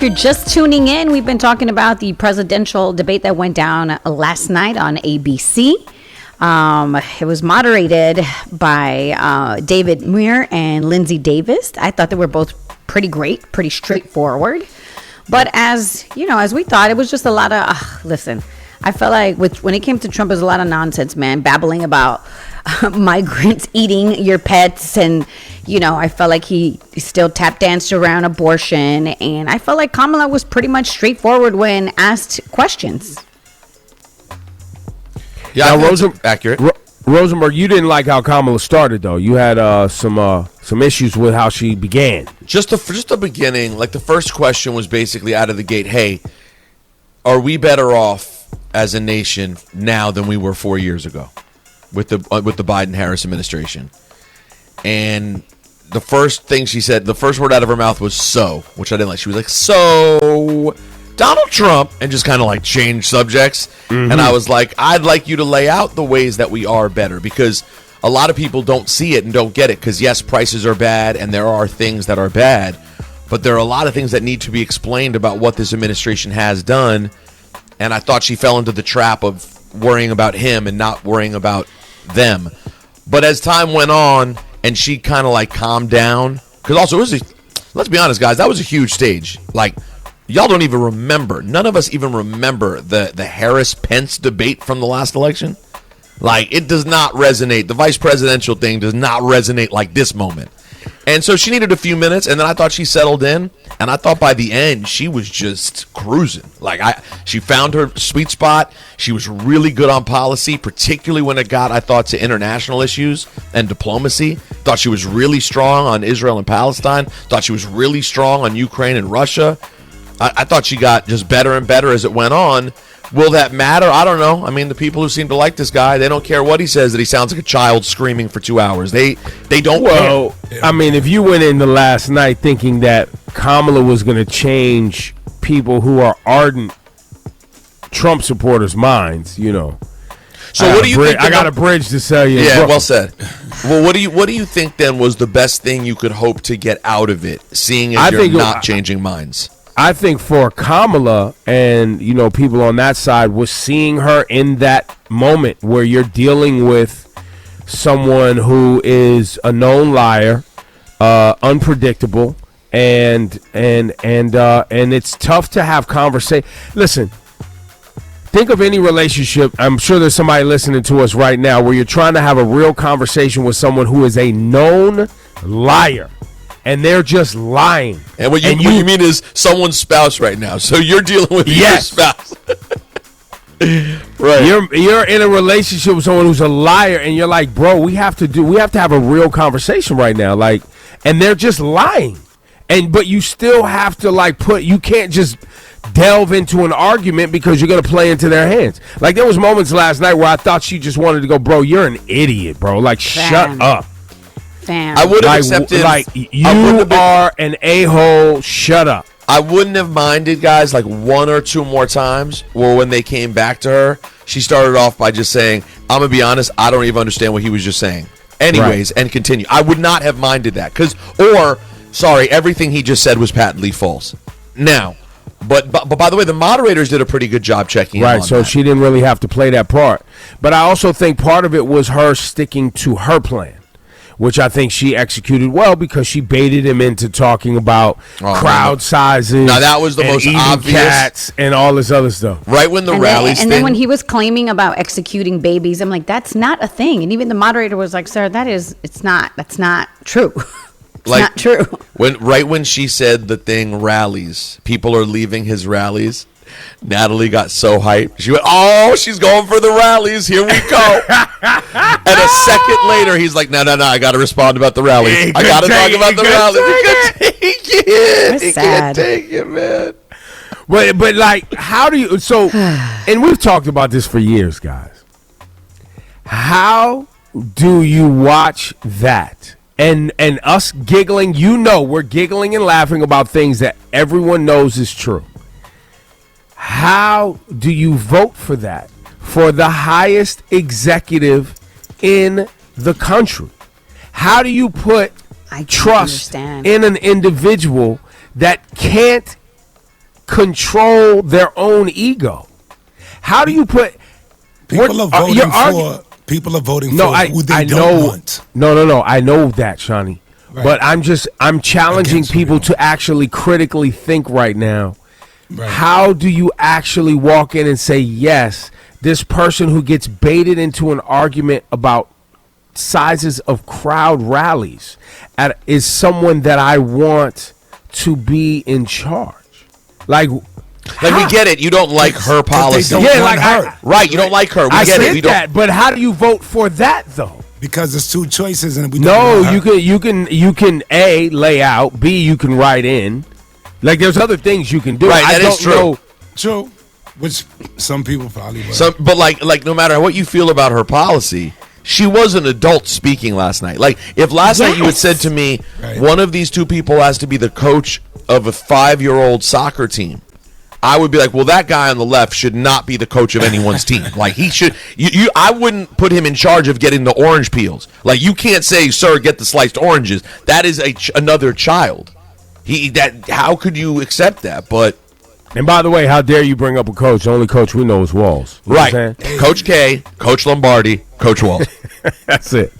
you're just tuning in, we've been talking about the presidential debate that went down last night on ABC. It was moderated by David Muir and Lindsay Davis. I thought they were both pretty great, pretty straightforward. But as you know, as we thought, it was just a lot of listen. I felt like when it came to Trump, it was a lot of nonsense, man, babbling about migrants eating your pets. And, you know, I felt like he still tap danced around abortion. And I felt like Kamala was pretty much straightforward when asked questions. Yeah, accurate. Rosenberg, you didn't like how Kamala started, though. You had some issues with how she began. Just the beginning, like the first question was basically out of the gate, hey, are we better off as a nation now than we were 4 years ago with the Biden-Harris administration? And the first thing she said, the first word out of her mouth was "so," which I didn't like. She was like, "So Donald Trump," and just kind of like changed subjects. Mm-hmm. And I was like, I'd like you to lay out the ways that we are better, because a lot of people don't see it and don't get it, because yes, prices are bad and there are things that are bad, but there are a lot of things that need to be explained about what this administration has done. And I thought she fell into the trap of worrying about him and not worrying about them. But as time went on and she kind of like calmed down, because also let's be honest, guys, that was a huge stage. Like, y'all don't even remember. None of us even remember the Harris-Pence debate from the last election. Like, it does not resonate. The vice presidential thing does not resonate like this moment. And so she needed a few minutes, and then I thought she settled in, and I thought by the end she was just cruising. Like, she found her sweet spot. She was really good on policy, particularly when it got, I thought, to international issues and diplomacy. Thought she was really strong on Israel and Palestine. Thought she was really strong on Ukraine and Russia. I thought she got just better and better as it went on. Will that matter? I don't know. I mean, the people who seem to like this guy, they don't care what he says, that he sounds like a child screaming for 2 hours. They don't care. I mean, if you went into last night thinking that Kamala was going to change people who are ardent Trump supporters' minds, you know. So what do you think? I got a bridge to sell you. Yeah, well said. Well, what do you think then was the best thing you could hope to get out of it, seeing as you're not changing minds? I think for Kamala and, you know, people on that side was seeing her in that moment where you're dealing with someone who is a known liar, unpredictable, and it's tough to have conversation. Listen, think of any relationship. I'm sure there's somebody listening to us right now where you're trying to have a real conversation with someone who is a known liar. And they're just lying. And what you mean is someone's spouse right now. So you're dealing with your spouse. Right. You're in a relationship with someone who's a liar, and you're like, bro, we have to have a real conversation right now. Like, and they're just lying. But you still have to you can't just delve into an argument because you're gonna play into their hands. Like, there was moments last night where I thought she just wanted to go, bro, you're an idiot, bro. Like, shut up. Damn. I would have accepted. Like, you are an a-hole. Shut up. I wouldn't have minded, guys, like one or two more times, or when they came back to her, she started off by just saying, I'm going to be honest, I don't even understand what he was just saying. Anyways, and continue. I would not have minded that. Everything he just said was patently false. Now, but by the way, the moderators did a pretty good job checking in on so that. She didn't really have to play that part. But I also think part of it was her sticking to her plan, which I think she executed well, because she baited him into talking about crowd sizes. Now that was the most obvious. Cats and all this other stuff. Right when the rallies and then when he was claiming about executing babies, I'm like, that's not a thing. And even the moderator was like, sir, that's not true. It's not true. When she said the thing rallies, people are leaving his rallies, Natalie got so hyped. She went, oh, she's going for the rallies. Here we go. And a second later, he's like, no, I got to respond about the rallies. I got to talk about the rallies. He can't take it. He can't take it, man. But like, how do you, and we've talked about this for years, guys. How do you watch that? And us giggling, we're giggling and laughing about things that everyone knows is true. How do you vote for that? For the highest executive in the country? How do you put trust in an individual that can't control their own ego? How do you put People are voting people are voting for who they don't want. No. I know that, Shawnee. Right. But I'm challenging people to actually critically think right now. Right. How do you actually walk in and say, yes, this person who gets baited into an argument about sizes of crowd rallies is someone that I want to be in charge? Like we get it. You don't like her policy. Yeah, like her. Right, you don't like her. We get it. We that, but how do you vote for that though? Because there's two choices, and we you can A, lay out, B, you can write in. Like there's other things you can do. Right, that is true. True, which some people probably would. But like no matter what you feel about her policy, she was an adult speaking last night. Like if last night you had said to me, one of these two people has to be the coach of a 5-year-old soccer team, I would be like, well, that guy on the left should not be the coach of anyone's team. Like he should, I wouldn't put him in charge of getting the orange peels. Like you can't say, sir, get the sliced oranges. That is another child. How could you accept that? But and by the way, how dare you bring up a coach? The only coach we know is Walls. You right, Coach K, Coach Lombardi, Coach Walls. That's it.